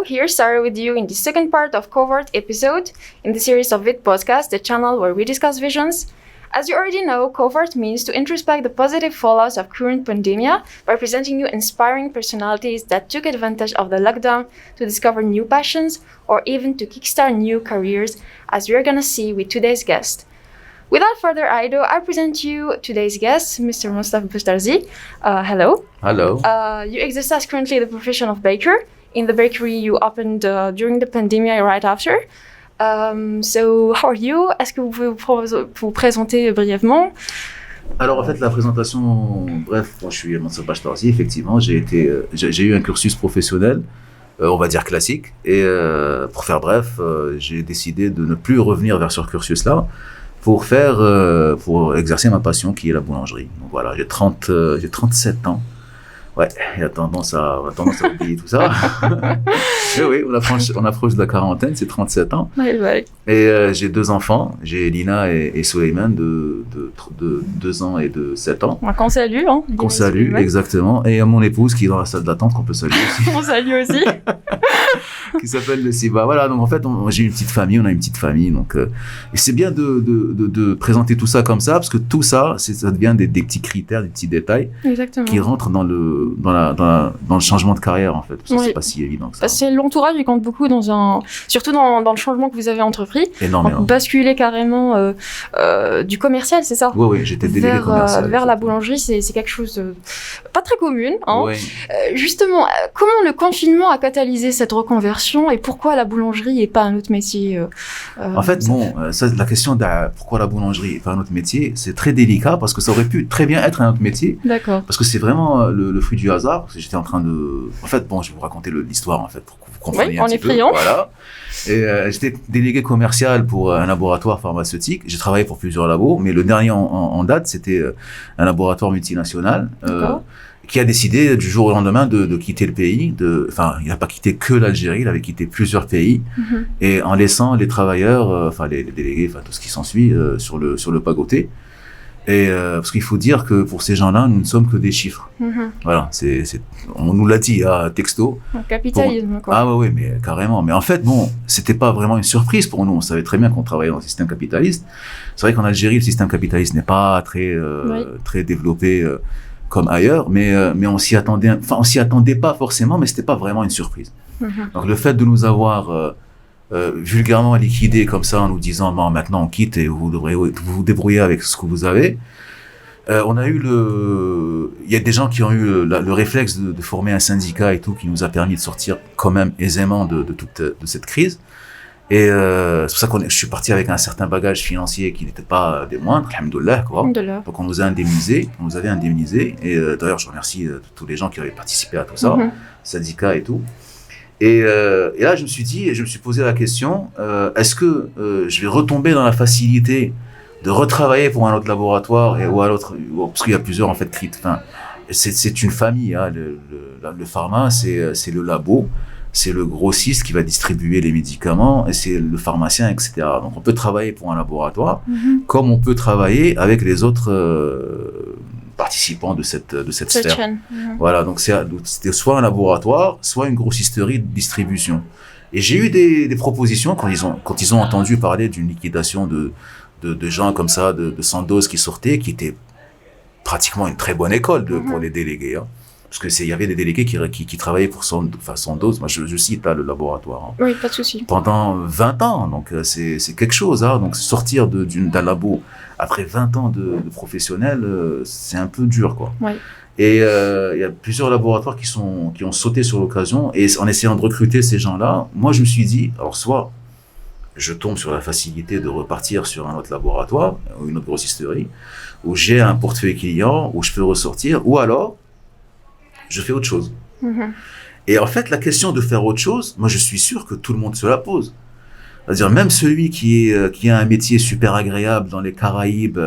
here, Sarah, with you in the second part of Cohort episode in the series of Vid Podcast, the channel where we discuss visions. As you already know, Cohort means to introspect the positive fallouts of current pandemia by presenting you inspiring personalities that took advantage of the lockdown to discover new passions or even to kickstart new careers, as we're gonna see with today's guest. Without further ado, I present you today's guest, Mr. Mostafa Bouchtarzi. Hello. Hello. You exercise currently the profession of baker in the bakery you opened during the pandemic right after. So, how are you? Est-ce que vous pouvez vous présenter brièvement? Alors en fait la présentation, bref, moi je suis Mostafa Bouchtarzi, effectivement, j'ai eu un cursus professionnel, on va dire classique, et pour faire bref, j'ai décidé de ne plus revenir vers ce cursus-là pour exercer ma passion qui est la boulangerie. Donc voilà, j'ai 37 ans. Ouais, il y a tendance à oublier tout ça. Mais oui, on approche de la quarantaine, c'est 37 ans. Ouais. Et j'ai 2 enfants, j'ai Lina et Soleiman de 2 ans et de 7 ans. Qu'on salue. Hein, qu'on salue, ouais. Exactement. Et mon épouse qui est dans la salle d'attente, qu'on peut saluer aussi. On salue aussi. Qui s'appelle le Siba. Voilà, donc en fait, j'ai une petite famille, on a une petite famille. Donc, et c'est bien de présenter tout ça comme ça, parce que tout ça, ça devient des petits critères, des petits détails. Exactement. Qui rentrent dans le changement de carrière, en fait. Parce que oui. C'est pas si évident que ça. C'est l'entourage qui compte beaucoup surtout dans le changement que vous avez entrepris. Énormément. Basculer carrément du commercial, c'est ça? Oui, j'étais délégué commercial. Vers la boulangerie, c'est quelque chose de pas très commune. Hein. Oui. Justement, comment le confinement a catalysé cette reconversion et pourquoi la boulangerie et pas un autre métier En fait, la question de pourquoi la boulangerie et pas un autre métier, c'est très délicat parce que ça aurait pu très bien être un autre métier. D'accord. Parce que c'est vraiment le fruit du hasard. Parce que j'étais en train de... En fait, je vais vous raconter l'histoire, en fait, pour que vous compreniez un petit peu. Voilà. Et j'étais délégué commercial pour un laboratoire pharmaceutique. J'ai travaillé pour plusieurs labos, mais le dernier en date, c'était un laboratoire multinational qui a décidé du jour au lendemain de quitter le pays. Enfin, il n'a pas quitté que l'Algérie, il avait quitté plusieurs pays, et en laissant les travailleurs, les délégués, tout ce qui s'ensuit sur le pas-côté. Et parce qu'il faut dire que pour ces gens-là, nous ne sommes que des chiffres. Voilà, on nous l'a dit à texto. Un capitalisme, quoi. Ah ouais, mais carrément. Mais en fait, c'était pas vraiment une surprise pour nous. On savait très bien qu'on travaillait dans le système capitaliste. C'est vrai qu'en Algérie, le système capitaliste n'est pas très développé comme ailleurs, mais on s'y attendait. Enfin, on s'y attendait pas forcément, mais c'était pas vraiment une surprise. Donc le fait de nous avoir vulgairement liquidé comme ça en nous disant maintenant on quitte et vous devrez vous débrouiller avec ce que vous avez. Il y a des gens qui ont eu le réflexe de former un syndicat et tout qui nous a permis de sortir quand même aisément de cette crise. Et c'est pour ça que je suis parti avec un certain bagage financier qui n'était pas des moindres, alhamdoulilah, quoi. Donc on nous avait indemnisés. Et d'ailleurs je remercie tous les gens qui avaient participé à tout ça, syndicats et tout. Et là, je me suis posé la question, est-ce que je vais retomber dans la facilité de retravailler pour un autre laboratoire ou à l'autre, parce qu'il y a plusieurs en fait c'est une famille, hein, le pharma, c'est le labo, c'est le grossiste qui va distribuer les médicaments et c'est le pharmacien, etc. Donc on peut travailler pour un laboratoire comme on peut travailler avec les autres participants de cette sphère. Voilà, donc c'était soit un laboratoire, soit une grossisterie de distribution. Et j'ai eu des propositions quand ils ont entendu parler d'une liquidation de gens comme ça, de Sandoz qui sortaient, qui était pratiquement une très bonne école pour les délégués. Hein. Parce que il y avait des délégués qui travaillaient pour Sandoz. Moi, je cite là le laboratoire. Hein. Oui, pas de souci. Pendant 20 ans, donc c'est quelque chose. Hein. Donc sortir d'un labo après 20 ans de professionnel, c'est un peu dur, quoi. Oui. Et il y a plusieurs laboratoires qui ont sauté sur l'occasion. Et en essayant de recruter ces gens-là, moi, je me suis dit, alors soit je tombe sur la facilité de repartir sur un autre laboratoire ou une autre grossisterie, où j'ai un portefeuille client, où je peux ressortir, ou alors je fais autre chose. Et en fait, la question de faire autre chose, moi, je suis sûr que tout le monde se la pose. C'est-à-dire, même celui qui a un métier super agréable dans les Caraïbes,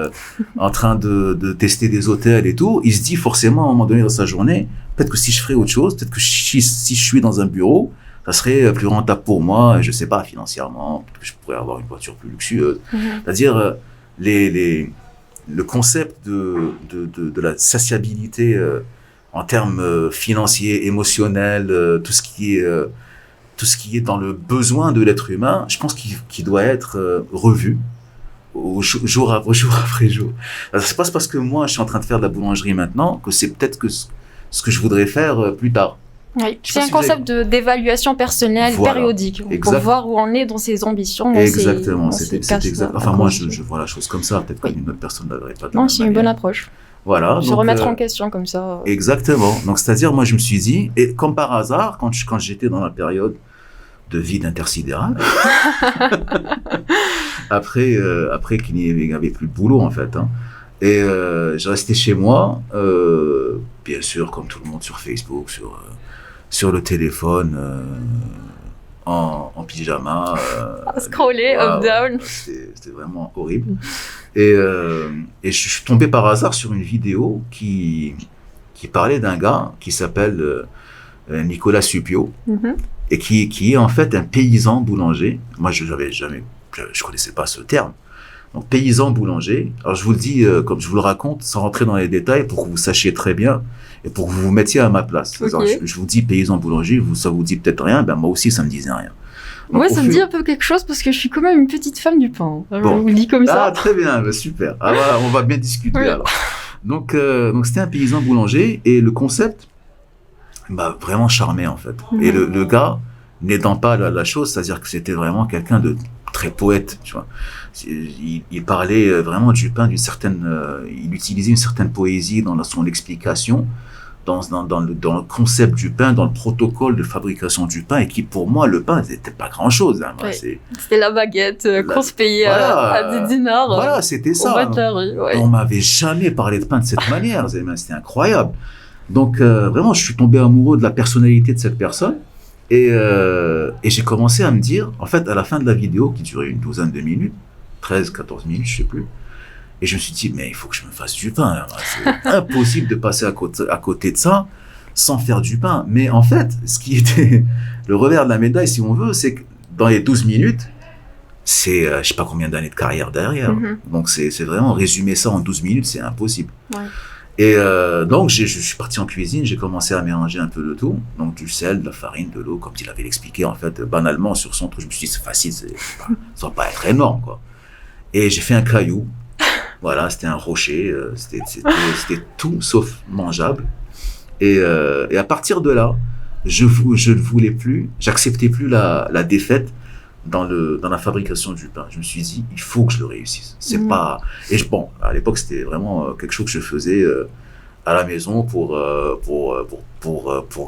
en train de tester des hôtels et tout, il se dit forcément, à un moment donné dans sa journée, peut-être que si je ferais autre chose, peut-être que si je suis dans un bureau, ça serait plus rentable pour moi, je sais pas, financièrement, peut-être que je pourrais avoir une voiture plus luxueuse. C'est-à-dire, le concept de la satiabilité en termes financiers, émotionnels, tout ce qui tout ce qui est dans le besoin de l'être humain, je pense qu'il doit être revu jour après jour. Alors, c'est pas parce que moi je suis en train de faire de la boulangerie maintenant que c'est peut-être que ce que je voudrais faire plus tard. Oui. C'est un concept d'évaluation personnelle périodique pour voir où on est dans ses ambitions. Exactement, c'est exact. Enfin, moi, je vois la chose comme ça. Peut-être qu'une autre personne ne l'aurait pas. Non, c'est une bonne approche. Voilà. Se remettre en question comme ça. Exactement. Donc, c'est-à-dire, moi, je me suis dit, et comme par hasard, quand j'étais dans la période de vide intersidéral, après qu'il n'y avait plus de boulot, en fait, hein, et je restais chez moi, bien sûr, comme tout le monde, sur Facebook, sur le téléphone, en pyjama. Scroller, up, down. C'était vraiment horrible. Et je suis tombé par hasard sur une vidéo qui parlait d'un gars qui s'appelle Nicolas Suppiot, et qui est en fait un paysan boulanger. Moi, je connaissais pas ce terme. Donc, paysan boulanger. Alors, je vous le dis, comme je vous le raconte, sans rentrer dans les détails, pour que vous sachiez très bien et pour que vous vous mettiez à ma place. Okay. Alors, je vous dis paysan boulanger, ça vous dit peut-être rien, ben moi aussi, ça me disait rien. Donc, moi, ça me dit un peu quelque chose parce que je suis quand même une petite femme du pain. Je vous le dis comme ça. Ah, très bien, ben, super. Ah, voilà, on va bien discuter alors. Donc, c'était un paysan boulanger et le concept m'a vraiment charmé en fait. Et le gars, n'aidant pas la chose, c'est-à-dire que c'était vraiment quelqu'un de très poète, tu vois. Il parlait vraiment du pain d'une certaine, il utilisait une certaine poésie dans son explication, dans le concept du pain, dans le protocole de fabrication du pain, et qui pour moi le pain c'était pas grand chose. Hein. C'était la baguette qu'on se payait à des dinars. Voilà, c'était ça. On m'avait jamais parlé de pain de cette manière. C'était incroyable. Donc vraiment, je suis tombé amoureux de la personnalité de cette personne. Et j'ai commencé à me dire, en fait, à la fin de la vidéo, qui durait une douzaine de minutes, 13, 14 minutes, je sais plus, et je me suis dit, mais il faut que je me fasse du pain. C'est impossible de passer à côté de ça sans faire du pain. Mais en fait, ce qui était le revers de la médaille, si on veut, c'est que dans les 12 minutes, c'est je sais pas combien d'années de carrière derrière. Donc c'est vraiment résumer ça en 12 minutes, c'est impossible. Ouais. Et donc, je suis parti en cuisine, j'ai commencé à mélanger un peu de tout. Donc, du sel, de la farine, de l'eau, comme il avait expliqué, en fait, banalement sur son truc. Je me suis dit, c'est facile, ça va pas être énorme, quoi. Et j'ai fait un caillou. Voilà, c'était un rocher. C'était tout sauf mangeable. Et à partir de là, je ne voulais plus, j'acceptais plus la défaite dans la fabrication du pain. Je me suis dit, il faut que je le réussisse. C'est pas... Et bon, à l'époque, c'était vraiment quelque chose que je faisais à la maison pour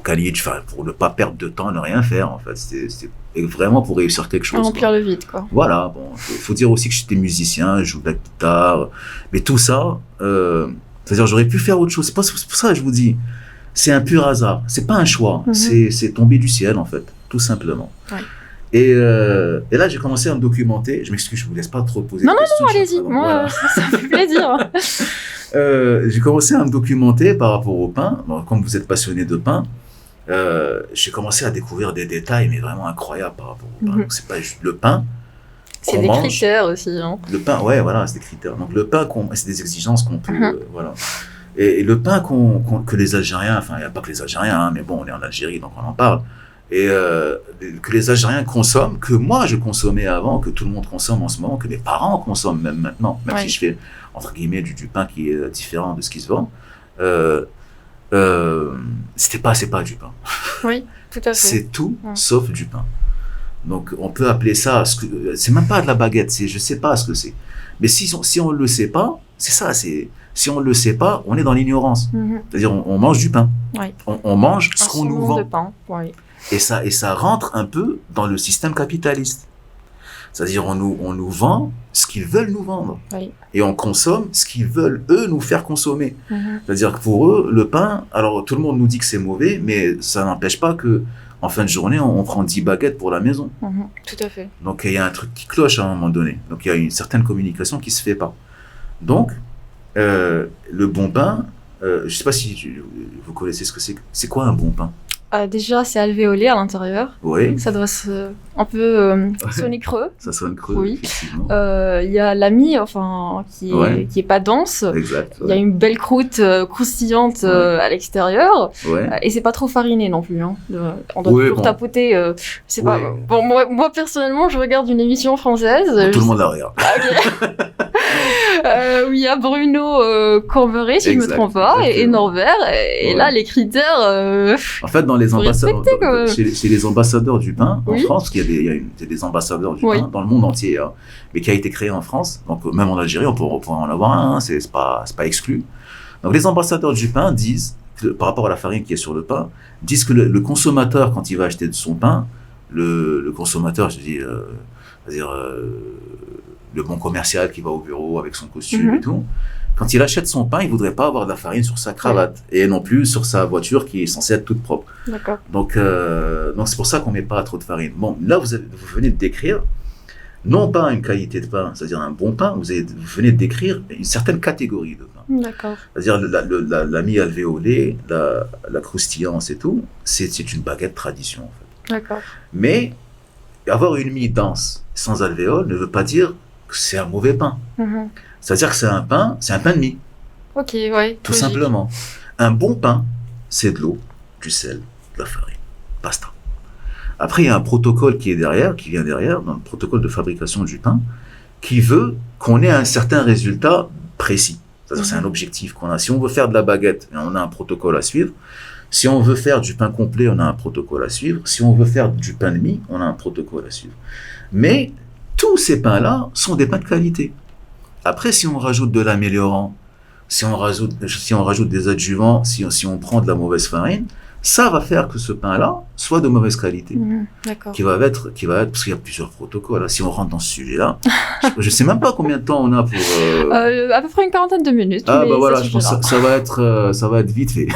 gagner, pour ne pas perdre de temps, ne rien faire, en fait. C'était vraiment pour réussir quelque chose. Remplir le vide, quoi. Voilà, bon. Faut dire aussi que j'étais musicien, je joue de la guitare, mais tout ça, c'est-à-dire, j'aurais pu faire autre chose. C'est pour ça que je vous dis, c'est un pur hasard. C'est pas un choix. C'est tombé du ciel, en fait, tout simplement. Ouais. Et là, j'ai commencé à me documenter. Je m'excuse, je vous laisse pas trop poser de questions. Non, allez-y. Moi, ça me fait plaisir. J'ai commencé à me documenter par rapport au pain. Bon, comme vous êtes passionné de pain, j'ai commencé à découvrir des détails, mais vraiment incroyables par rapport au pain. Donc, c'est pas juste le pain. C'est des critères aussi. Hein. Le pain, ouais, voilà, c'est des critères. Donc, le pain, c'est des exigences qu'on peut, voilà. Et le pain que les Algériens, enfin, il n'y a pas que les Algériens, hein, mais bon, on est en Algérie, donc on en parle. Et que les Algériens consomment, que moi je consommais avant, que tout le monde consomme en ce moment, que mes parents consomment même maintenant, même si je fais entre guillemets du pain qui est différent de ce qui se vend, c'est pas du pain. Oui, tout à fait. C'est tout sauf du pain. Donc on peut appeler ça, c'est même pas de la baguette, je sais pas ce que c'est. Mais si on le sait pas, c'est ça, si on le sait pas, on est dans l'ignorance. C'est-à-dire on mange du pain. Oui. On mange ce qu'on nous vend. De pain. Oui. Et ça rentre un peu dans le système capitaliste. C'est-à-dire, on nous vend ce qu'ils veulent nous vendre. Oui. Et on consomme ce qu'ils veulent, eux, nous faire consommer. C'est-à-dire que pour eux, le pain, alors tout le monde nous dit que c'est mauvais, mais ça n'empêche pas que en fin de journée, on prend 10 baguettes pour la maison. Tout à fait. Donc, il y a un truc qui cloche à un moment donné. Donc, il y a une certaine communication qui se fait pas. Donc, le bon pain, je sais pas si vous connaissez ce que c'est. C'est quoi un bon pain ? Déjà, c'est alvéolé à l'intérieur. Oui. Ça doit un peu sonner creux. Ça sonne creux, Oui. effectivement. Il y a l'ami, qui est pas dense. Exact. Il y a une belle croûte croustillante à l'extérieur. Ouais. Et c'est pas trop fariné non plus. Hein. On doit toujours tapoter. C'est pas. Bon, moi personnellement, je regarde une émission française. Tout le monde la regarde. Où il y a Bruno Corberé, si je me trompe pas, et Norbert. Et là, les critères. En fait, dans les ambassadeurs, chez les ambassadeurs du pain en France, il y a des ambassadeurs du pain dans le monde entier, hein, mais qui a été créé en France. Donc même en Algérie, on pourrait en avoir un. Hein, c'est pas exclu. Donc les ambassadeurs du pain disent, par rapport à la farine qui est sur le pain, disent que le consommateur, quand il va acheter de son pain, le consommateur, je dis, c'est-à-dire le bon commercial qui va au bureau avec son costume et tout, quand il achète son pain, il voudrait pas avoir de la farine sur sa cravate et non plus sur sa voiture qui est censée être toute propre. D'accord. Donc c'est pour ça qu'on met pas trop de farine. Bon, là vous venez de décrire non pas une qualité de pain, c'est-à-dire un bon pain, vous venez de décrire une certaine catégorie de pain. D'accord. C'est-à-dire la mi-alvéolée, la croustillance et tout, c'est une baguette tradition en fait. D'accord. Mais avoir une mie dense sans alvéole ne veut pas dire que c'est un mauvais pain. C'est-à-dire que c'est un pain de mie. Ok, ouais. Tout simplement. Un bon pain, c'est de l'eau, du sel, de la farine. Basta. Après, il y a un protocole qui vient derrière, dans le protocole de fabrication du pain, qui veut qu'on ait un certain résultat précis. C'est-à-dire c'est un objectif qu'on a. Si on veut faire de la baguette, on a un protocole à suivre. Si on veut faire du pain complet, on a un protocole à suivre. Si on veut faire du pain de mie, on a un protocole à suivre. Mais tous ces pains-là sont des pains de qualité. Après, si on rajoute de l'améliorant, si on rajoute des adjuvants, si on prend de la mauvaise farine, ça va faire que ce pain-là soit de mauvaise qualité. D'accord. Qui va être, parce qu'il y a plusieurs protocoles. Si on rentre dans ce sujet-là, je sais même pas combien de temps on a pour. À peu près une quarantaine de minutes. Ah bah voilà, je pense que ça va être vite fait.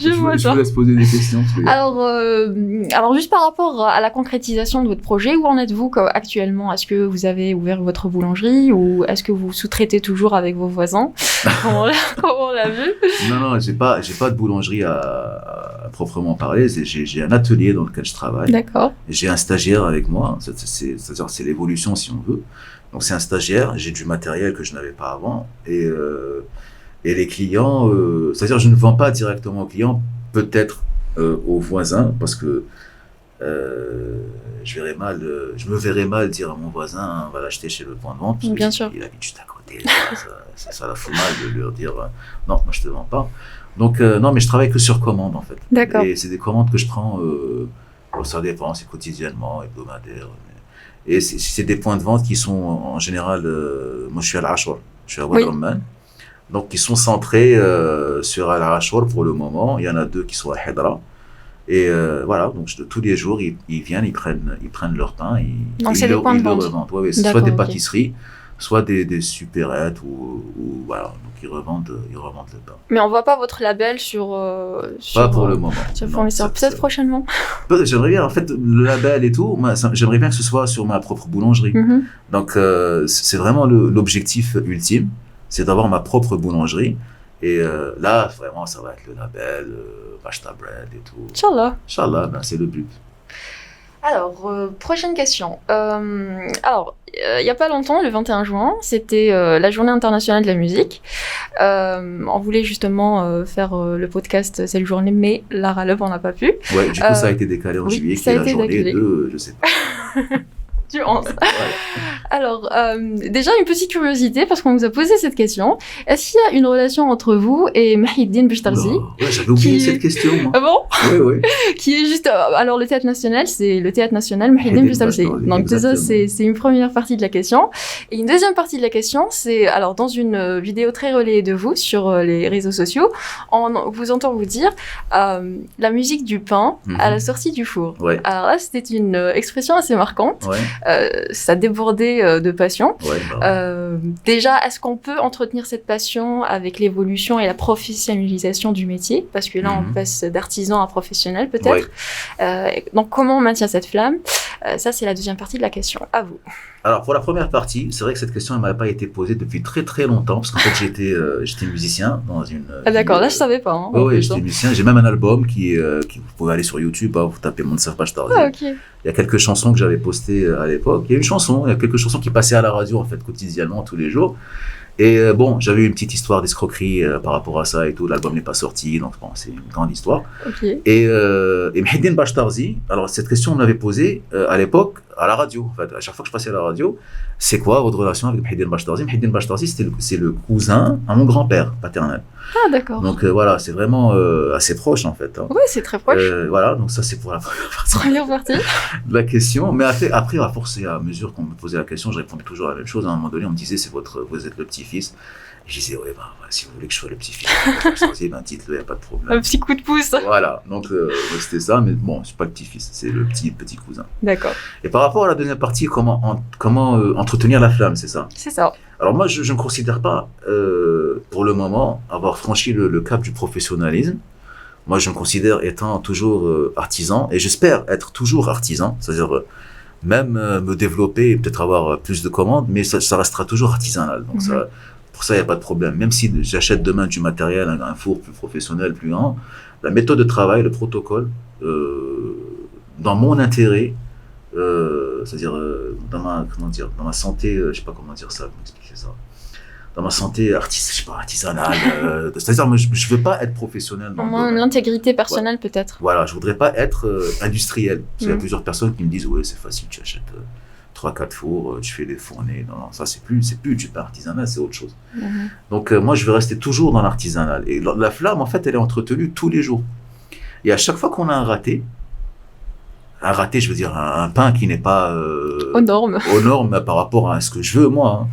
Je vous laisse poser des questions. Alors juste par rapport à la concrétisation de votre projet, où en êtes-vous actuellement? Est-ce que vous avez ouvert votre boulangerie ou est-ce que vous sous-traitez toujours avec vos voisins? Comme on l'a vu. Non, j'ai pas de boulangerie à proprement parler. J'ai un atelier dans lequel je travaille. D'accord. J'ai un stagiaire avec moi. C'est-à-dire c'est l'évolution si on veut. Donc c'est un stagiaire. J'ai du matériel que je n'avais pas avant et les clients, c'est-à-dire je ne vends pas directement aux clients, peut-être aux voisins, parce que je me verrais mal dire à mon voisin, va l'acheter chez le point de vente, parce Bien sûr. Il habite juste à côté. ça la fout mal de leur dire, non, moi je te vends pas. Donc non, mais je travaille que sur commande en fait. D'accord. Et c'est des commandes que je prends, ça dépend, c'est quotidiennement, hebdomadaire. Et c'est des points de vente qui sont en général, moi je suis à l'Arachor, je suis à Wad Rumman. Donc, qui sont centrés sur Al-Arachor pour le moment. Il y en a 2 qui sont à Hedra. Et voilà, donc tous les jours, ils viennent, ils prennent leur pain. Donc, c'est des points de vente. Ouais, c'est soit des pâtisseries, soit des supérettes, ou voilà. Donc, ils revendent le pain. Mais on voit pas votre label sur pas pour le moment. Sur le fournisseur. Peut-être prochainement. J'aimerais bien, en fait, le label et tout, j'aimerais bien que ce soit sur ma propre boulangerie. Donc, c'est vraiment l'objectif ultime. C'est d'avoir ma propre boulangerie. Et là, vraiment, ça va être le label, Bashta Bread et tout. Inch'Allah, c'est le but. Alors, prochaine question. Il n'y a pas longtemps, le 21 juin, c'était la journée internationale de la musique. On voulait justement faire le podcast cette journée, mais la râle, on n'a pas pu. Ouais, du coup, ça a été décalé en juillet, qui est la journée de, je sais pas. Tu penses. Alors, déjà, une petite curiosité, parce qu'on vous a posé cette question. Est-ce qu'il y a une relation entre vous et Mahiddine Bouchtarzi? Ouais, j'avais oublié cette question, moi. Ah bon? Oui. Qui est juste... alors, le théâtre national, c'est le théâtre national Mahiddine Bouchtarzi. Donc, ça, c'est une première partie de la question. Et une deuxième partie de la question, c'est... Alors, dans une vidéo très relayée de vous sur les réseaux sociaux, on vous entend vous dire la musique du pain à la sortie du four. Ouais. Alors là, c'était une expression assez marquante. Ouais. Ça débordait de passion. Ouais, déjà, est-ce qu'on peut entretenir cette passion avec l'évolution et la professionnalisation du métier? Parce que là, on passe d'artisan à professionnel, peut-être. Donc, comment on maintient cette flamme? Ça, c'est la deuxième partie de la question. À vous. Alors, pour la première partie, c'est vrai que cette question ne m'avait pas été posée depuis très très longtemps, parce qu'en fait, j'étais musicien dans une... Ah d'accord, là je savais pas. Hein, oui, j'étais musicien. J'ai même un album qui vous pouvez aller sur YouTube, hein, vous tapez Monsef Bachtarzi. Ah ok. Il y a quelques chansons que j'avais postées à l'époque. Il y a quelques chansons qui passaient à la radio, en fait, quotidiennement, tous les jours. Et bon, j'avais eu une petite histoire d'escroquerie par rapport à ça et tout. L'album n'est pas sorti, donc bon, c'est une grande histoire. Okay. Et Mehedine Bachtarzi, alors cette question on me l'avait posée à l'époque à la radio. En fait, à chaque fois que je passais à la radio, c'est quoi votre relation avec Mehedine Bachtarzi? Mehedine Bachtarzi, c'est le cousin à mon grand-père paternel. Ah d'accord. Donc voilà, c'est vraiment assez proche en fait. Hein. Oui, c'est très proche. Voilà, donc ça c'est pour la première partie de la question. Mais après, à force et à mesure qu'on me posait la question, je répondais toujours à la même chose. À un moment donné, on me disait vous êtes le petit-fils. Et je disais si vous voulez que je sois le petit-fils, dites-le, il n'y a pas de problème. Un petit coup de pouce. Voilà, donc c'était ça, mais bon, c'est pas le petit-fils, c'est le petit cousin. D'accord. Et par rapport à la deuxième partie, comment entretenir la flamme, c'est ça? C'est ça. Alors moi, je ne considère pas, pour le moment, avoir franchi le cap du professionnalisme. Moi, je me considère étant toujours artisan, et j'espère être toujours artisan, c'est-à-dire même me développer et peut-être avoir plus de commandes, mais ça restera toujours artisanal. Donc pour ça, il n'y a pas de problème. Même si j'achète demain du matériel, un four plus professionnel, plus grand, la méthode de travail, le protocole, dans mon intérêt, c'est-à-dire dans ma santé, je sais pas comment dire ça, comment expliquer ça, dans ma santé artisanale, c'est-à-dire je veux pas être professionnel dans l'intégrité personnelle peut-être. Voilà, je voudrais pas être industriel. Parce qu'il y a plusieurs personnes qui me disent ouais c'est facile, tu achètes 3-4 fours, tu fais des fournées. Non, ça c'est plus du pain artisanal, c'est autre chose. Donc moi je veux rester toujours dans l'artisanal. Et la flamme en fait elle est entretenue tous les jours. Et à chaque fois qu'on a un raté, je veux dire un pain qui n'est pas aux normes par rapport à ce que je veux moi. Hein.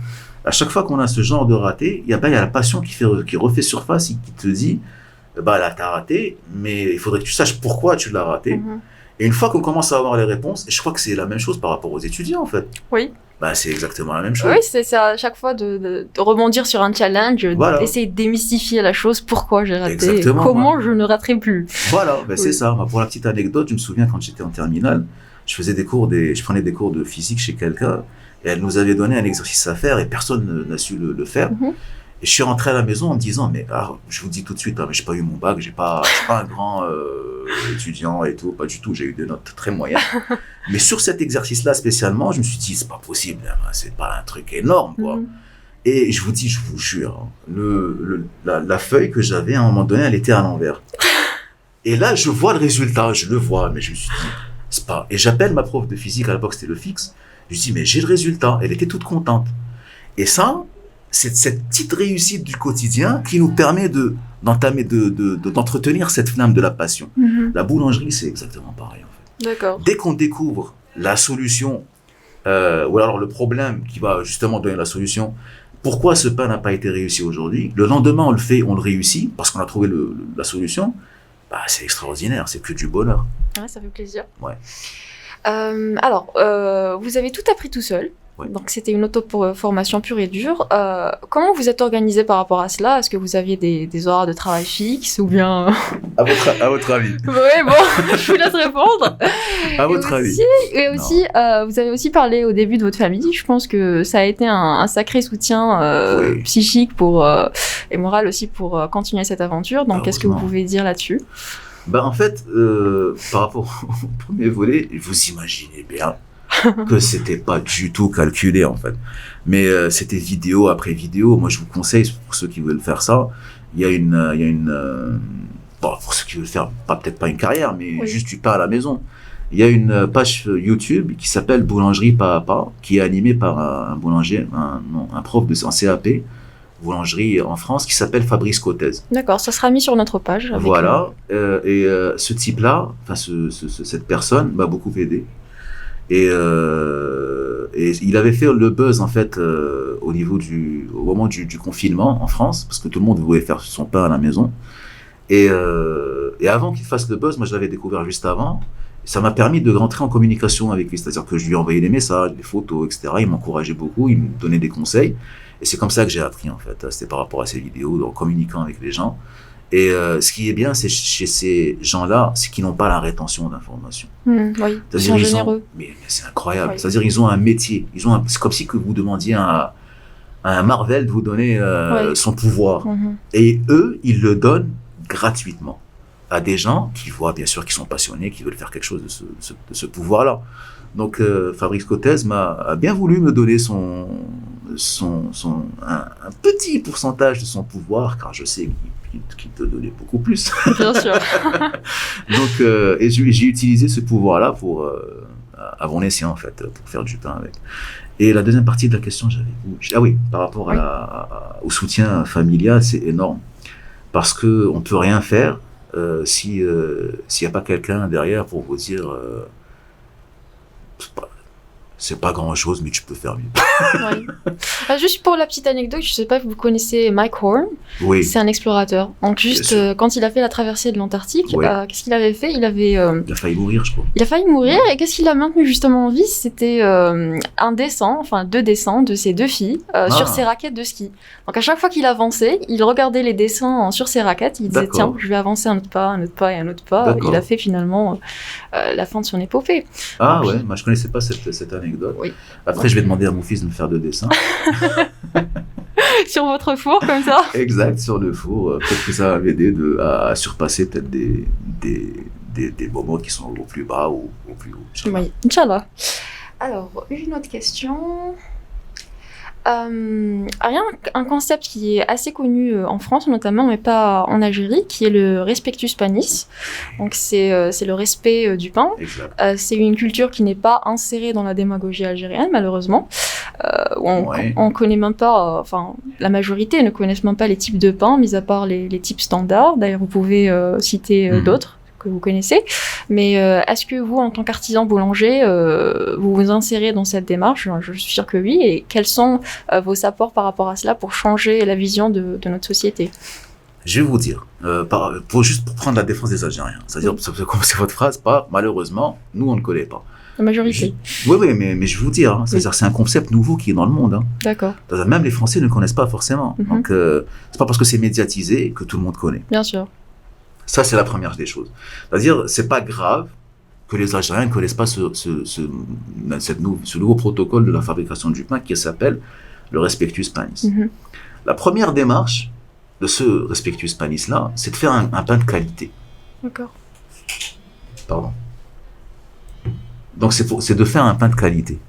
À chaque fois qu'on a ce genre de raté, il y a la passion qui refait surface et qui te dit là t'as raté, mais il faudrait que tu saches pourquoi tu l'as raté. Et une fois qu'on commence à avoir les réponses, et je crois que c'est la même chose par rapport aux étudiants en fait. Oui. C'est exactement la même chose. Oui, c'est à chaque fois de rebondir sur un challenge, d'essayer de démystifier la chose, pourquoi j'ai raté, exactement, comment je ne raterai plus. Voilà, c'est ça. Pour la petite anecdote, je me souviens quand j'étais en terminale, je prenais des cours de physique chez quelqu'un, et elle nous avait donné un exercice à faire, et personne n'a su le faire. Et je suis rentré à la maison en me disant, mais je vous dis tout de suite, mais j'ai pas eu mon bac, je suis pas un grand étudiant et tout, pas du tout, j'ai eu des notes très moyennes. Mais sur cet exercice-là spécialement, je me suis dit, c'est pas possible, c'est pas un truc énorme, quoi. Et je vous jure, la feuille que j'avais à un moment donné, elle était à l'envers. Et là, je vois le résultat, je le vois, mais je me suis dit, c'est pas. Et j'appelle ma prof de physique, à l'époque c'était le fixe, je lui dis, mais j'ai le résultat. Elle était toute contente. Et ça, c'est cette petite réussite du quotidien qui nous permet d'entretenir cette flamme de la passion. La boulangerie, c'est exactement pareil, en fait. D'accord. Dès qu'on découvre la solution, ou alors le problème qui va justement donner la solution, pourquoi ce pain n'a pas été réussi aujourd'hui, le lendemain, on le réussit, parce qu'on a trouvé la solution, c'est extraordinaire, c'est que du bonheur. Ouais, ça fait plaisir. Ouais. Alors, vous avez tout appris tout seul. Ouais. Donc, c'était une auto-formation pure et dure. Comment vous êtes organisé par rapport à cela? Est-ce que vous aviez des horaires de travail fixes ou bien... À votre avis. Oui, bon, je vous laisse répondre. À votre avis. Et aussi, vous avez aussi parlé au début de votre famille. Je pense que ça a été un sacré soutien psychique et moral aussi pour continuer cette aventure. Donc, qu'est-ce que vous pouvez dire là-dessus? En fait, par rapport au premier volet, vous imaginez bien que c'était pas du tout calculé en fait. Mais c'était vidéo après vidéo. Moi, je vous conseille pour ceux qui veulent faire ça. Il y a une pour ceux qui veulent faire peut-être pas une carrière, mais juste du pain à la maison. Il y a une page YouTube qui s'appelle Boulangerie Pas à Pas, qui est animée par un boulanger, un prof en CAP. Boulangerie en France qui s'appelle Fabrice Cotez. D'accord, ça sera mis sur notre page. Voilà, et ce type-là, cette personne m'a beaucoup aidé. Et il avait fait le buzz en fait au moment du confinement en France, parce que tout le monde voulait faire son pain à la maison. Et avant qu'il fasse le buzz, moi je l'avais découvert juste avant. Ça m'a permis de rentrer en communication avec lui, c'est-à-dire que je lui envoyais des messages, des photos, etc. Il m'encourageait beaucoup, il me donnait des conseils. Et c'est comme ça que j'ai appris en fait. C'était par rapport à ces vidéos, en communiquant avec les gens. Et ce qui est bien, c'est chez ces gens-là, c'est qu'ils n'ont pas la rétention d'informations. Oui, ils sont généreux. Mais c'est incroyable. Oui. C'est-à-dire ils ont un métier. C'est comme si que vous demandiez à un Marvel de vous donner son pouvoir. Et eux, ils le donnent gratuitement à des gens qui voient, bien sûr, qui sont passionnés, qui veulent faire quelque chose de ce pouvoir-là. Donc, Fabrice Cottez a bien voulu me donner un petit pourcentage de son pouvoir, car je sais qu'il peut donner beaucoup plus. Bien sûr. Donc, et j'ai utilisé ce pouvoir-là à bon escient, en fait, pour faire du pain avec. Et la deuxième partie de la question, par rapport au soutien familial, c'est énorme. Parce qu'on ne peut rien faire s'il n'y a pas quelqu'un derrière pour vous dire c'est pas grand chose, mais tu peux faire mieux. Juste pour la petite anecdote, je sais pas si vous connaissez Mike Horn. Oui. C'est un explorateur. Donc juste quand il a fait la traversée de l'Antarctique, qu'est-ce qu'il avait fait? Il a failli mourir, je crois. Il a failli mourir, et qu'est-ce qu'il a maintenu justement en vie? C'était deux dessins de ses deux filles sur ses raquettes de ski. Donc à chaque fois qu'il avançait, il regardait les dessins sur ses raquettes, il disait tiens, je vais avancer un autre pas et un autre pas. Il a fait finalement la fin de son épopée. Ah ouais, moi je connaissais pas cette anecdote. Oui. Après, je vais demander à mon fils de me faire 2 dessins. Sur votre four, comme ça. Exact, sur le four. Peut-être que ça va m'aider à surpasser peut-être des moments qui sont au plus bas ou au plus haut. Oui, Inch'Allah. Alors, une autre question. Un concept qui est assez connu en France notamment, mais pas en Algérie, qui est le respectus panis. Donc c'est le respect du pain. C'est une culture qui n'est pas insérée dans la démagogie algérienne, malheureusement. On connaît même pas, la majorité ne connaissent même pas les types de pain, mis à part les types standards. D'ailleurs, vous pouvez citer d'autres que vous connaissez, mais est-ce que vous, en tant qu'artisan boulanger, vous vous insérez dans cette démarche? Je suis sûre que oui, et quels sont vos apports par rapport à cela pour changer la vision de notre société? Je vais vous dire, pour prendre la défense des Algériens, c'est-à-dire, c'est votre phrase, malheureusement, nous on ne connaît pas. La majorité. Oui, mais je vais vous dire, c'est-à-dire c'est un concept nouveau qui est dans le monde. D'accord. Même les Français ne connaissent pas forcément. Donc, c'est pas parce que c'est médiatisé que tout le monde connaît. Bien sûr. Ça, c'est la première des choses. C'est-à-dire, c'est pas grave que les Algériens ne connaissent pas ce nouveau protocole de la fabrication du pain qui s'appelle le respectus panis. La première démarche de ce respectus panis-là, c'est de faire un pain de qualité. D'accord. Pardon. Donc, c'est de faire un pain de qualité.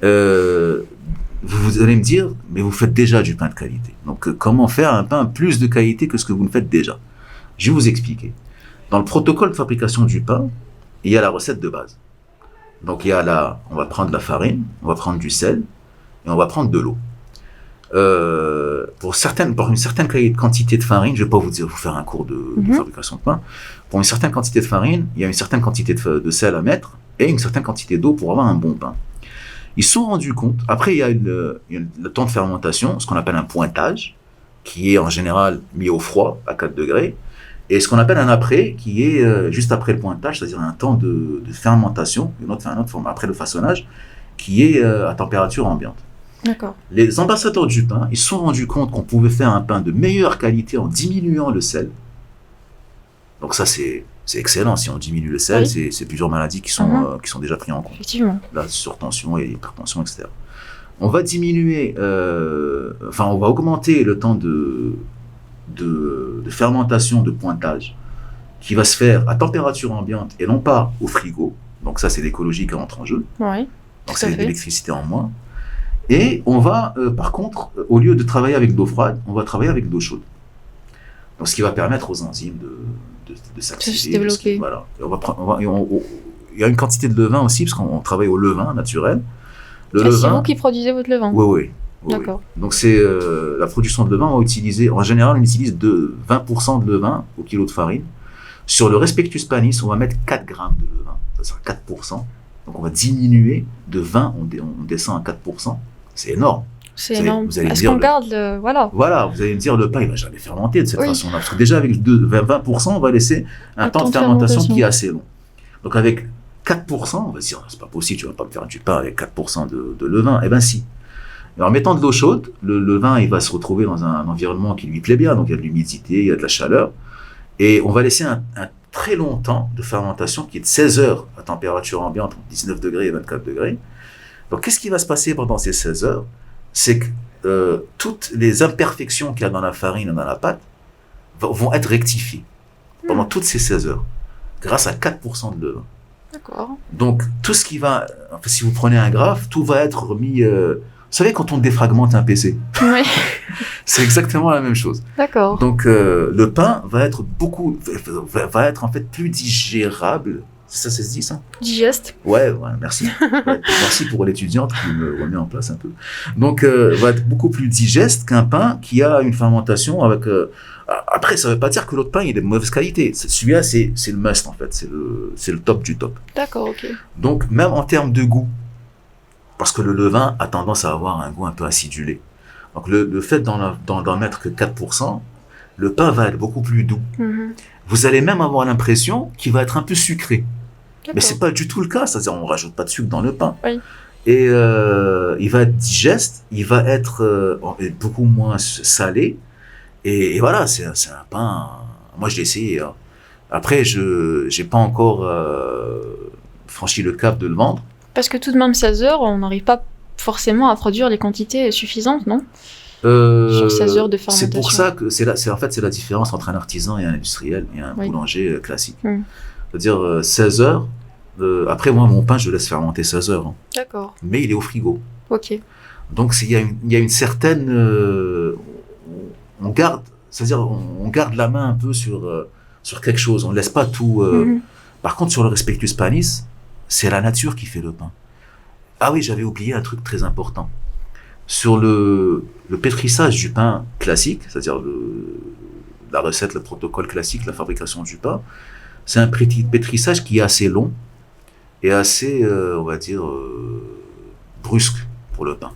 Vous allez me dire, mais vous faites déjà du pain de qualité. Donc, comment faire un pain plus de qualité que ce que vous ne faites déjà? Je vais vous expliquer. Dans le protocole de fabrication du pain, il y a la recette de base. Donc, on va prendre la farine, on va prendre du sel, et on va prendre de l'eau. Pour une certaine quantité de farine, je ne vais pas vous faire un cours de fabrication de pain. Pour une certaine quantité de farine, il y a une certaine quantité de sel à mettre et une certaine quantité d'eau pour avoir un bon pain. Ils se sont rendus compte, après il y a le temps de fermentation, ce qu'on appelle un pointage, qui est en général mis au froid à 4 degrés, et ce qu'on appelle un après, qui est juste après le pointage, c'est-à-dire un temps de fermentation, une autre forme après le façonnage, qui est à température ambiante. D'accord. Les ambassadeurs du pain, ils se sont rendus compte qu'on pouvait faire un pain de meilleure qualité en diminuant le sel. Donc ça, c'est excellent. Si on diminue le sel, c'est plusieurs maladies qui sont déjà prises en compte. Effectivement. La surtension et l'hypertension, etc. On va diminuer, on va augmenter le temps de fermentation, de pointage, qui va se faire à température ambiante et non pas au frigo. Donc ça, c'est l'écologie qui rentre en jeu. Oui. Donc c'est de l'électricité en moins. Et on va, par contre, au lieu de travailler avec de l'eau froide, on va travailler avec de l'eau chaude. Donc ce qui va permettre aux enzymes de s'activer. Se développer. Voilà. Il y a une quantité de levain aussi, parce qu'on travaille au levain naturel. C'est vous qui produisez votre levain? Oui. D'accord. Donc c'est la production de levain, en général, on utilise 20% de levain au kilo de farine. Sur le respectus panis, on va mettre 4 grammes de levain, ça sera 4%. Donc on va diminuer de 20, on descend à 4%. C'est énorme. C'est énorme. Est-ce qu'on garde Voilà, vous allez me dire, le pain, il va jamais fermenter de cette façon-là. Parce que déjà, avec 20%, on va laisser un temps de fermentation qui est assez long. Donc avec 4%, on va se dire, c'est pas possible, tu vas pas me faire du pain avec 4% de levain. Eh bien si. Et en mettant de l'eau chaude, le vin, il va se retrouver dans un environnement qui lui plaît bien. Donc, il y a de l'humidité, il y a de la chaleur. Et on va laisser un très long temps de fermentation qui est de 16 heures à température ambiante, entre 19 degrés et 24 degrés. Donc, qu'est-ce qui va se passer pendant ces 16 heures? C'est que toutes les imperfections qu'il y a dans la farine et dans la pâte vont être rectifiées pendant toutes ces 16 heures, grâce à 4% de levain. D'accord. Donc, tout ce qui va... Enfin, si vous prenez un graphe, tout va être remis... vous savez, quand on défragmente un PC, Oui. c'est exactement la même chose. D'accord. Donc, le pain va être va être en fait plus digérable. Ça se dit, ça? Digeste. Ouais, merci. Ouais, merci pour l'étudiante qui me remet en place un peu. Donc, va être beaucoup plus digeste qu'un pain qui a une fermentation avec... après, ça ne veut pas dire que l'autre pain il est de mauvaise qualité. Celui-là, c'est le must, en fait. C'est le top du top. D'accord, ok. Donc, même en termes de goût, parce que le levain a tendance à avoir un goût un peu acidulé. Donc, le fait d'en mettre que 4%, le pain va être beaucoup plus doux. Vous allez même avoir l'impression qu'il va être un peu sucré. D'accord. Mais c'est pas du tout le cas, c'est-à-dire on rajoute pas de sucre dans le pain. Oui. Et il va être digeste, il va être beaucoup moins salé. Et voilà, c'est un pain. Moi, je l'ai essayé. Hein. Après, je n'ai pas encore franchi le cap de le vendre. Parce que tout de même 16 heures, on n'arrive pas forcément à produire les quantités suffisantes, non? Sur 16 heures de fermentation. C'est pour ça que c'est la différence entre un artisan et un industriel et un boulanger classique. C'est-à-dire 16 heures. Après, moi, mon pain, je le laisse fermenter 16 heures. Hein. D'accord. Mais il est au frigo. Ok. Donc, il y a une certaine... on garde la main un peu sur quelque chose. On ne laisse pas tout... Par contre, sur le Respectus Panis, c'est la nature qui fait le pain. Ah oui, j'avais oublié un truc très important. Sur le pétrissage du pain classique, c'est-à-dire la recette, le protocole classique, la fabrication du pain, c'est un pétrissage qui est assez long et assez, on va dire, brusque pour le pain.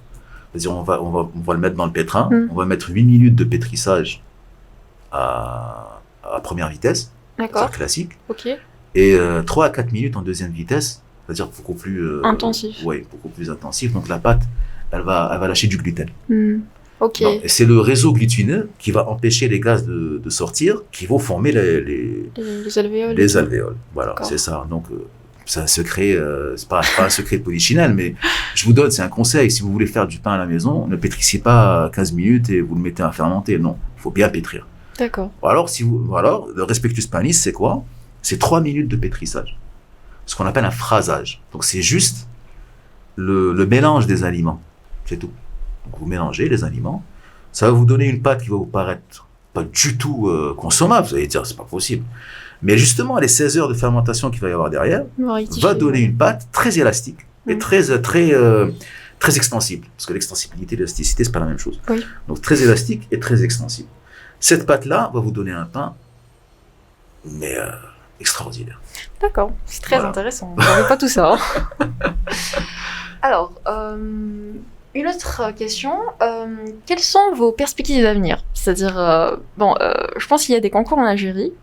C'est-à-dire, on va le mettre dans le pétrin, on va mettre 8 minutes de pétrissage à première vitesse, c'est-à-dire classique, et 3 à 4 minutes en deuxième vitesse, c'est-à-dire beaucoup plus... intensif. Oui, beaucoup plus intensif. Donc la pâte, elle va lâcher du gluten. Ok. Donc, et c'est le réseau glutineux qui va empêcher les gaz de sortir, qui vont former les alvéoles. Les alvéoles, voilà, c'est ça. Donc, c'est un secret, c'est pas un secret de polichinelle, mais je vous donne, c'est un conseil. Si vous voulez faire du pain à la maison, ne pétrissez pas 15 minutes et vous le mettez à fermenter. Non, il faut bien pétrir. D'accord. Alors, le Respectus Panis, c'est quoi? C'est 3 minutes de pétrissage. Ce qu'on appelle un phrasage. Donc, c'est juste le mélange des aliments. C'est tout. Donc, vous mélangez les aliments. Ça va vous donner une pâte qui va vous paraître pas du tout consommable. Vous allez dire, c'est pas possible. Mais justement, les 16 heures de fermentation qu'il va y avoir derrière va donner une pâte très élastique et très extensible. Parce que l'extensibilité et l'élasticité, c'est pas la même chose. Oui. Donc, très élastique et très extensible. Cette pâte-là va vous donner un pain, mais extraordinaire. D'accord, c'est très intéressant. Je ne savais pas tout ça. Alors, une autre question. Quelles sont vos perspectives d'avenir? C'est-à-dire, je pense qu'il y a des concours en Algérie.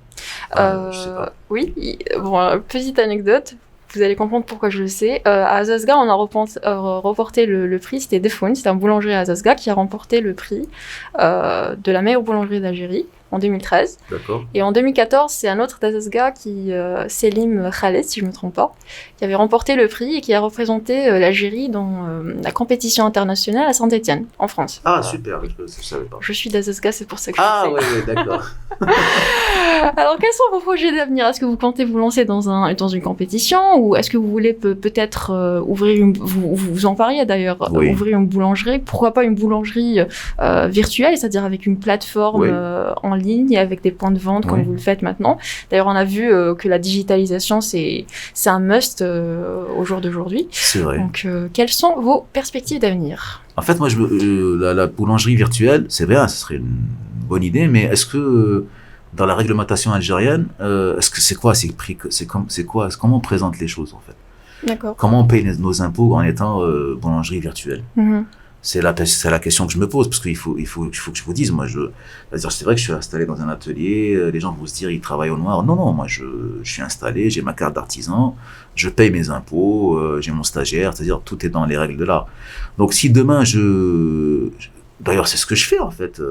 Je sais pas. Oui, petite anecdote. Vous allez comprendre pourquoi je le sais. À Azazga, on a remporté le prix. C'était Defoun, c'était un boulanger à Azazga qui a remporté le prix de la meilleure boulangerie d'Algérie en 2013. D'accord. Et en 2014, c'est un autre d'Azazga, Selim Khaled, si je ne me trompe pas, qui avait remporté le prix et qui a représenté l'Algérie dans la compétition internationale à Saint-Étienne, en France. Ah, super, je ne savais pas. Je suis d'Azazga, c'est pour ça que je Ah, le sais. oui, d'accord. Alors, quels sont vos projets d'avenir? Est-ce que vous comptez vous lancer dans une compétition ou est-ce que vous voulez peut-être ouvrir vous en parliez d'ailleurs, ouvrir une boulangerie? Pourquoi pas une boulangerie virtuelle, c'est-à-dire avec une plateforme en ligne et avec des points de vente comme vous le faites maintenant? D'ailleurs, on a vu que la digitalisation, c'est un must au jour d'aujourd'hui. C'est vrai. Donc, quelles sont vos perspectives d'avenir? En fait, moi, la boulangerie virtuelle, c'est bien, ce serait une bonne idée, mais est-ce que dans la réglementation algérienne, est-ce que c'est quoi, comment on présente les choses en fait? D'accord. Comment on paye nos impôts en étant boulangerie virtuelle? C'est la question que je me pose, parce qu'il faut que je vous dise, moi, c'est-à-dire, c'est vrai que je suis installé dans un atelier, les gens vont se dire, ils travaillent au noir. Non, moi, je suis installé, j'ai ma carte d'artisan, je paye mes impôts, j'ai mon stagiaire, c'est-à-dire, tout est dans les règles de l'art. Donc, si demain, d'ailleurs, c'est ce que je fais, en fait,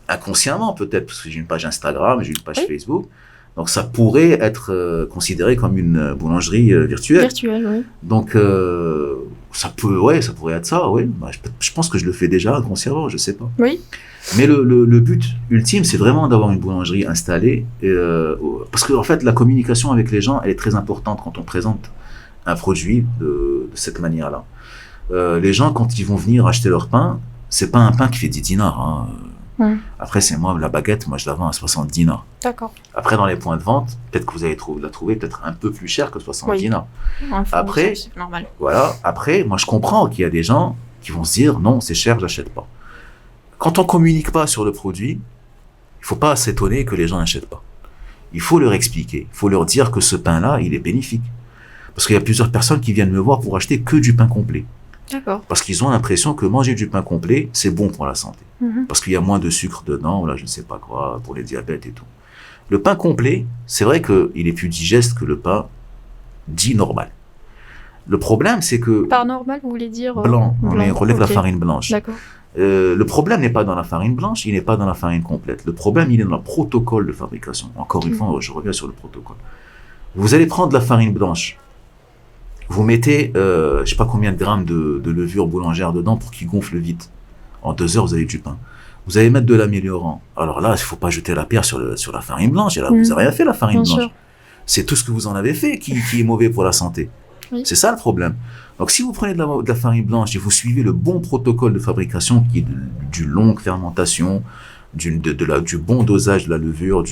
inconsciemment, peut-être, parce que j'ai une page Instagram, j'ai une page Facebook. Donc, ça pourrait être considéré comme une boulangerie virtuelle. Virtuelle, oui. Donc, ça pourrait être ça, oui. Bah, je pense que je le fais déjà inconsciemment, je sais pas. Oui. Mais le but ultime, c'est vraiment d'avoir une boulangerie installée. Parce que, en fait, la communication avec les gens, elle est très importante quand on présente un produit de cette manière-là. Les gens, quand ils vont venir acheter leur pain, c'est pas un pain qui fait 10 dinars, hein. Après, c'est moi, la baguette, moi, je la vends à 60 dinars. D'accord. Après, dans les points de vente, peut-être que vous allez la trouver peut-être un peu plus cher que 60 dinars. Après, c'est normal. Voilà. Après, moi, je comprends qu'il y a des gens qui vont se dire, non, c'est cher, j'achète pas. Quand on communique pas sur le produit, il faut pas s'étonner que les gens n'achètent pas. Il faut leur expliquer. Il faut leur dire que ce pain-là, il est bénéfique. Parce qu'il y a plusieurs personnes qui viennent me voir pour acheter que du pain complet. D'accord. Parce qu'ils ont l'impression que manger du pain complet, c'est bon pour la santé. Parce qu'il y a moins de sucre dedans, là, je ne sais pas quoi, pour les diabètes et tout. Le pain complet, c'est vrai qu'il est plus digeste que le pain dit normal. Le problème, c'est que... Par normal, vous voulez dire... Blanc, on relève la farine blanche. D'accord. Le problème n'est pas dans la farine blanche, il n'est pas dans la farine complète. Le problème, il est dans le protocole de fabrication. Encore une fois, je reviens sur le protocole. Vous allez prendre la farine blanche. Vous mettez, je sais pas combien de grammes de levure boulangère dedans pour qu'il gonfle vite. En 2 heures, vous avez du pain. Vous allez mettre de l'améliorant. Alors là, il faut pas jeter la pierre sur la farine blanche. Et là, vous n'avez rien fait, la farine blanche. Sûr. C'est tout ce que vous en avez fait qui est mauvais pour la santé. Oui. C'est ça le problème. Donc, si vous prenez de la farine blanche et vous suivez le bon protocole de fabrication qui est du longue fermentation, du bon dosage de la levure,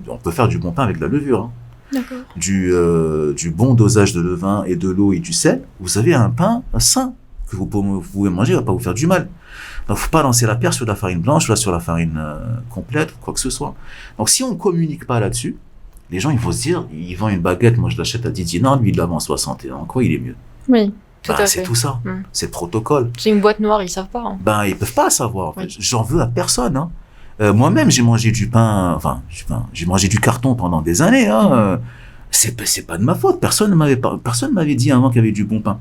on peut faire du bon pain avec de la levure, hein. D'accord. Du bon dosage de levain et de l'eau et du sel, vous avez un pain sain que vous pouvez manger, il va pas vous faire du mal. Donc, faut pas lancer la pierre sur la farine blanche, ou sur la farine complète, ou quoi que ce soit. Donc, si on communique pas là-dessus, les gens, ils vont se dire, il vend une baguette, moi je l'achète à 10 dinars, lui il la vend à 60. En quoi il est mieux? Oui, tout à fait. C'est tout ça. C'est le protocole. C'est une boîte noire, ils savent pas. Hein. Ils peuvent pas savoir. En fait. J'en veux à personne. Hein. Moi-même, j'ai mangé du pain, j'ai mangé du carton pendant des années. Hein. C'est pas de ma faute. Personne m'avait dit avant qu'il y avait du bon pain.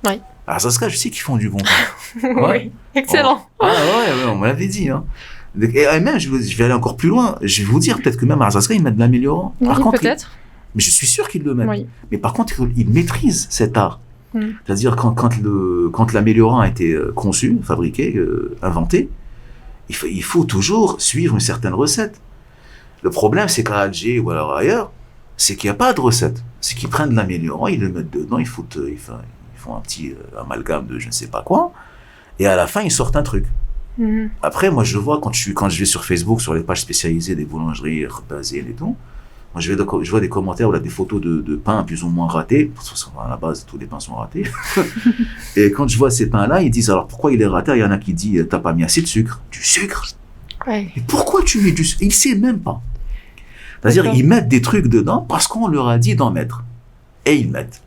Oui. Alors, ça se cache, je sais qu'ils font du bon pain. Oui, excellent. Ouais, on me l'avait dit. Hein. Et même, je vais aller encore plus loin. Je vais vous dire, peut-être que même à Arzaska, ils mettent de l'améliorant. Oui, peut-être. Mais je suis sûr qu'ils le mettent. Oui. Mais par contre, ils maîtrisent cet art. C'est-à-dire, quand l'améliorant a été conçu, fabriqué, inventé, il faut toujours suivre une certaine recette. Le problème, c'est qu'à Alger ou alors ailleurs, c'est qu'il n'y a pas de recette. C'est qu'ils prennent de l'améliorant, ils le mettent dedans, ils font un petit amalgame de je ne sais pas quoi, et à la fin, ils sortent un truc. Après, moi, je vois quand je vais sur Facebook, sur les pages spécialisées des boulangeries, Basile et tout, moi, je vois des commentaires ou là, des photos de pains plus ou moins ratés, parce qu'à la base, tous les pains sont ratés. Et quand je vois ces pains-là, ils disent, alors pourquoi il est raté? Il y en a qui disent, t'as pas mis assez de sucre. Du sucre? Ouais. Et pourquoi tu mets du sucre? Ils ne savent même pas. C'est-à-dire, ils mettent des trucs dedans parce qu'on leur a dit d'en mettre. Et ils mettent.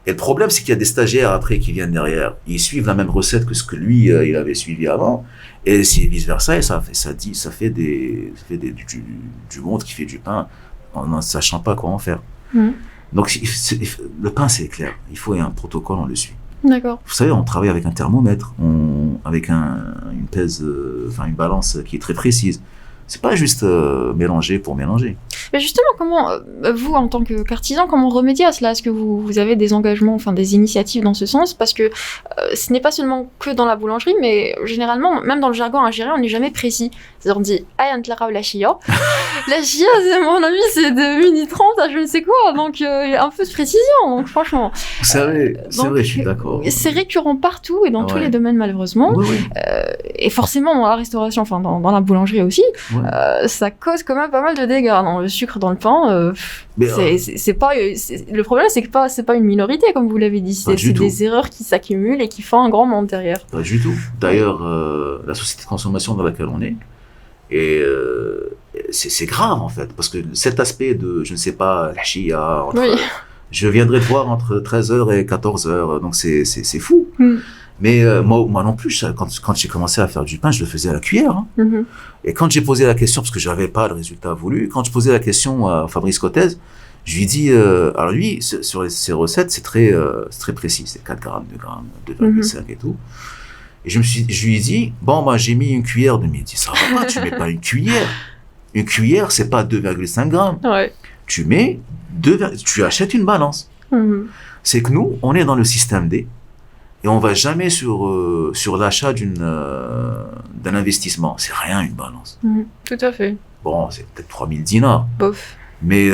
Et le problème, c'est qu'il y a des stagiaires après qui viennent derrière. Ils suivent la même recette que ce que lui, il avait suivi avant. Et c'est vice-versa. Et ça fait du monde qui fait du pain en ne sachant pas quoi en faire. Donc, le pain, c'est clair. Il faut un protocole, on le suit. D'accord. Vous savez, on travaille avec un thermomètre, avec une pèse, une balance qui est très précise. C'est pas juste mélanger pour mélanger. Mais justement, comment, vous, en tant qu'artisan, comment remédier à cela? Est-ce que vous avez des engagements, des initiatives dans ce sens? Parce que ce n'est pas seulement que dans la boulangerie, mais généralement, même dans le jargon algérien, on n'est jamais précis. C'est-à-dire, on dit « Ayan tlaqaw la chia ». La chia, mon ami, c'est de 1 minute 30 à je ne sais quoi. Donc, il y a un peu de précision. Donc, franchement... Vous savez, c'est vrai, je suis d'accord. C'est récurrent partout et dans tous les domaines, malheureusement. Oui. Et forcément, dans la restauration, dans la boulangerie aussi, ça cause quand même pas mal de dégâts. Dans le sucre dans le pain, c'est pas... le problème, c'est que c'est pas une minorité, comme vous l'avez dit. C'est des erreurs qui s'accumulent et qui font un grand monde derrière. Pas du tout. D'ailleurs, la société de consommation dans laquelle on est, et c'est grave en fait, parce que cet aspect de, je ne sais pas, la chia, je viendrai te voir entre 13h et 14h, donc c'est fou. Mais moi non plus, quand j'ai commencé à faire du pain, je le faisais à la cuillère. Hein. Mhm. Et quand j'ai posé la question, parce que j'avais pas le résultat voulu, quand je posais la question à Fabrice Cottez, je lui dis, alors lui, sur ses recettes, c'est très précis, c'est 4 grammes, 2 grammes, 2,5 et tout. Et je lui ai dit, bon, moi j'ai mis une cuillère de midi. Ça va pas, tu mets pas une cuillère. Une cuillère, c'est pas 2,5 grammes. Ouais. Tu mets tu achètes une balance. Mhm. C'est que nous, on est dans le système D et on va jamais sur l'achat d'un investissement. C'est rien une balance. Mhm. Tout à fait. Bon, c'est peut-être 3000 dinars. Bof. Mais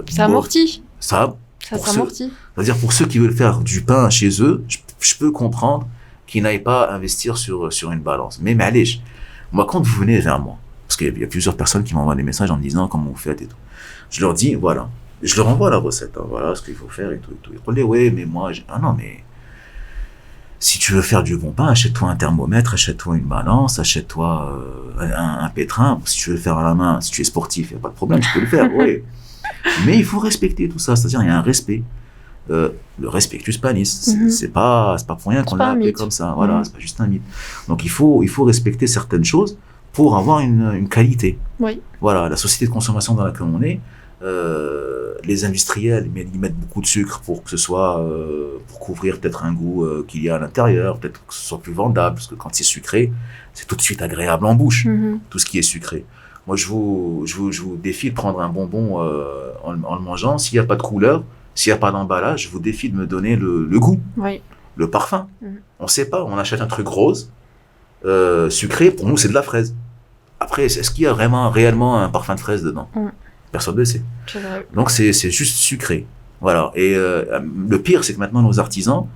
ça amortit. Ça s'amortit. C'est-à-dire pour ceux qui veulent faire du pain chez eux, je peux comprendre qu'ils n'aillent pas investir sur une balance. Mais allez, moi quand vous venez vers moi, parce qu'il y a plusieurs personnes qui m'envoient des messages en me disant comment vous faites et tout, je leur dis voilà, je leur envoie la recette, hein, voilà ce qu'il faut faire et tout. Ils disent ouais mais moi non mais si tu veux faire du bon pain, achète-toi un thermomètre, achète-toi une balance, achète-toi un pétrin. Si tu veux le faire à la main, si tu es sportif, il n'y a pas de problème, tu peux le faire, oui. Mais il faut respecter tout ça, c'est-à-dire il y a un respect. Le respectus panis, c'est pas pour rien qu'on l'a appelé comme ça, voilà, c'est pas juste un mythe. Donc il faut respecter certaines choses pour avoir une qualité. Oui. Voilà, la société de consommation dans laquelle on est, les industriels, ils mettent beaucoup de sucre pour que ce soit, pour couvrir peut-être un goût qu'il y a à l'intérieur, peut-être que ce soit plus vendable, parce que quand c'est sucré, c'est tout de suite agréable en bouche, tout ce qui est sucré. Moi, je vous défie de prendre un bonbon en le mangeant, s'il n'y a pas de couleur, s'il n'y a pas d'emballage, je vous défie de me donner le goût, le parfum. On ne sait pas, on achète un truc rose, sucré, pour nous c'est de la fraise. Après, est-ce qu'il y a réellement un parfum de fraise dedans ? Personne ne le sait. Donc c'est juste sucré. Voilà. Et le pire, c'est que maintenant nos artisans,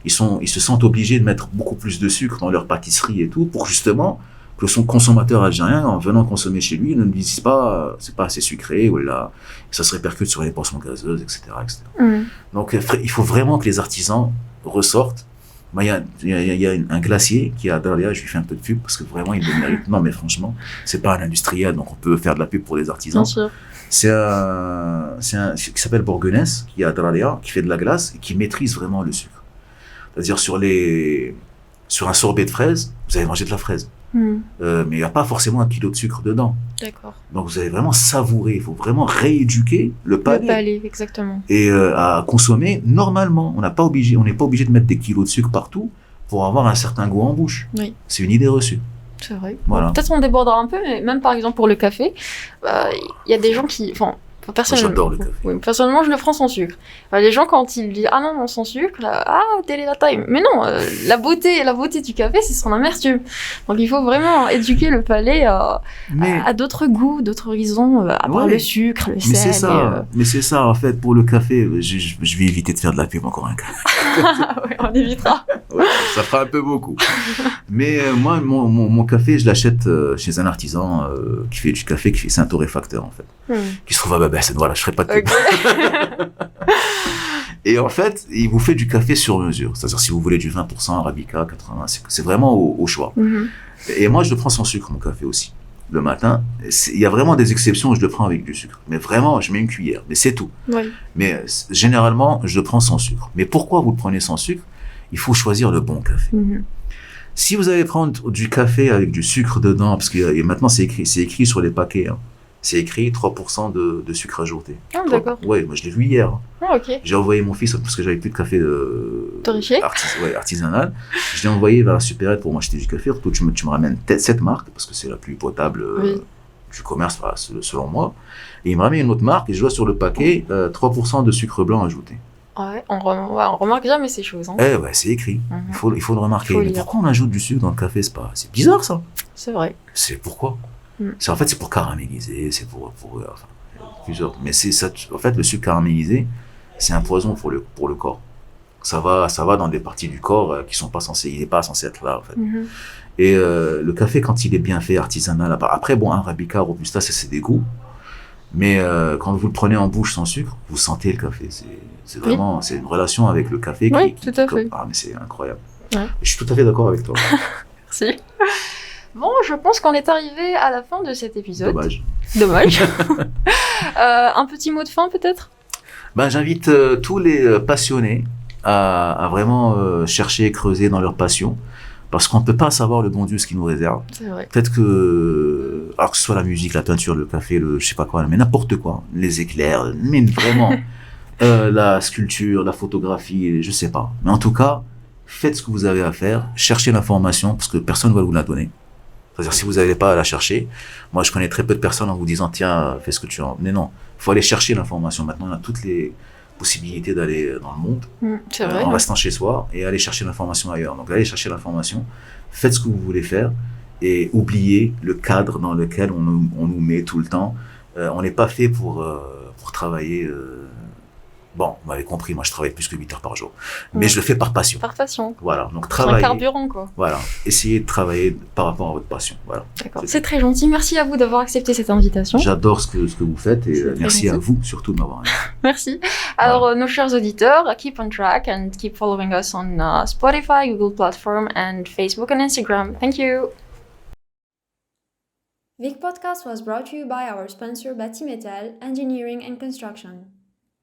ils se sentent obligés de mettre beaucoup plus de sucre dans leur pâtisserie et tout, pour justement que son consommateur algérien, en venant consommer chez lui, ne lui dise pas c'est pas assez sucré, ou là, ça se répercute sur les boissons gazeuses, etc. Donc il faut vraiment que les artisans ressortent. Il y a un glacier qui est à Dalia, je lui fais un peu de pub parce que vraiment il le mérite. Non mais franchement, c'est pas un industriel, donc on peut faire de la pub pour les artisans. Bien sûr. C'est un qui s'appelle Bourguenès, qui est à Dalia, qui fait de la glace et qui maîtrise vraiment le sucre. C'est-à-dire sur un sorbet de fraise, vous allez manger de la fraise. Mais il n'y a pas forcément 1 kilo de sucre dedans. D'accord. Donc vous allez vraiment savourer, il faut vraiment rééduquer le palais. Le palais, exactement. Et à consommer normalement. On n'est pas obligé de mettre des kilos de sucre partout pour avoir un certain goût en bouche. Oui. C'est une idée reçue. C'est vrai. Voilà. Bon, peut-être on débordera un peu, mais même par exemple pour le café, il y a des gens qui... Personnellement, j'adore le café. Oui, personnellement, je le prends sans sucre. Les gens, quand ils disent « Ah non, sans sucre », telle est la taille. Mais non, la beauté du café, c'est son amertume. Donc, il faut vraiment éduquer le palais à d'autres goûts, d'autres horizons, à part le sucre, le sel. Mais c'est ça, en fait, pour le café, je vais éviter de faire de la pub encore un cas. Oui, on évitera. Ouais, ça fera un peu beaucoup. Mais moi, mon café, je l'achète chez un artisan qui fait du café, c'est un torréfacteur, en fait. Qui se trouve à Babel, voilà, je ferai pas de pub. Okay. Et en fait, il vous fait du café sur mesure. C'est-à-dire, si vous voulez du 20% Arabica, 80, c'est vraiment au choix. Et moi, je le prends sans sucre, mon café aussi. Le matin, il y a vraiment des exceptions où je le prends avec du sucre. Mais vraiment, je mets une cuillère, mais c'est tout. Oui. Mais généralement, je le prends sans sucre. Mais pourquoi vous le prenez sans sucre ? Il faut choisir le bon café. Si vous allez prendre du café avec du sucre dedans, parce que maintenant c'est écrit sur les paquets, hein, c'est écrit 3% de sucre ajouté. Ah, d'accord. Ouais, moi je l'ai vu hier. Ah, ok. J'ai envoyé mon fils, parce que j'avais plus de café torréfié, artisanal. Je l'ai envoyé vers la supérette pour m'acheter du café. Tu me ramènes cette marque, parce que c'est la plus potable du commerce, selon moi. Et il me ramène une autre marque, et je vois sur le paquet 3% de sucre blanc ajouté. Ouais, on remarque jamais ces choses. Hein. Ouais, c'est écrit. Il faut le remarquer. Mais pourquoi on ajoute du sucre dans le café ? C'est bizarre, ça. C'est vrai. C'est pourquoi ? En fait, c'est pour caraméliser, c'est pour plusieurs. Mais c'est ça. En fait, le sucre caramélisé, c'est un poison pour le corps. Ça va dans des parties du corps qui sont pas censées. Il n'est pas censé être là, en fait. Et le café, quand il est bien fait, artisanal. Après, bon, Arabica, Robusta, c'est des goûts. Mais quand vous le prenez en bouche sans sucre, vous sentez le café. C'est vraiment, c'est une relation avec le café tout à fait. Ah, mais c'est incroyable. Ouais. Je suis tout à fait d'accord avec toi. Merci. Bon, je pense qu'on est arrivé à la fin de cet épisode. Dommage. Un petit mot de fin, peut-être ? J'invite tous les passionnés à vraiment chercher et creuser dans leur passion. Parce qu'on ne peut pas savoir le bon Dieu ce qu'il nous réserve. C'est vrai. Peut-être que, alors que ce soit la musique, la peinture, le café, je sais pas quoi, mais n'importe quoi, les éclairs, mais vraiment, la sculpture, la photographie, je sais pas. Mais en tout cas, faites ce que vous avez à faire, cherchez l'information parce que personne ne va vous la donner. C'est-à-dire si vous n'allez pas à la chercher, moi je connais très peu de personnes en vous disant tiens, fais ce que tu as. Mais non, il faut aller chercher l'information. Maintenant, on a toutes les possibilités d'aller dans le monde C'est vrai. en restant chez soi et aller chercher l'information ailleurs. Donc allez chercher l'information, faites ce que vous voulez faire et oubliez le cadre dans lequel on nous met tout le temps. On n'est pas fait pour travailler. Bon, vous m'avez compris, moi je travaille plus que 8 heures par jour. Mais je le fais par passion. Par passion. Voilà, donc C'est un travaillez. carburant, quoi. Voilà, essayez de travailler par rapport à votre passion. Voilà. D'accord. C'est très gentil. Merci à vous d'avoir accepté cette invitation. J'adore ce que vous faites et merci à gentil. vous surtout de m'avoir invité. Merci. Alors, nos chers auditeurs, keep on track and keep following us on Spotify, Google Platform, and Facebook and Instagram. Thank you. Vic Podcast was brought to you by our sponsor Bati Metal Engineering and Construction.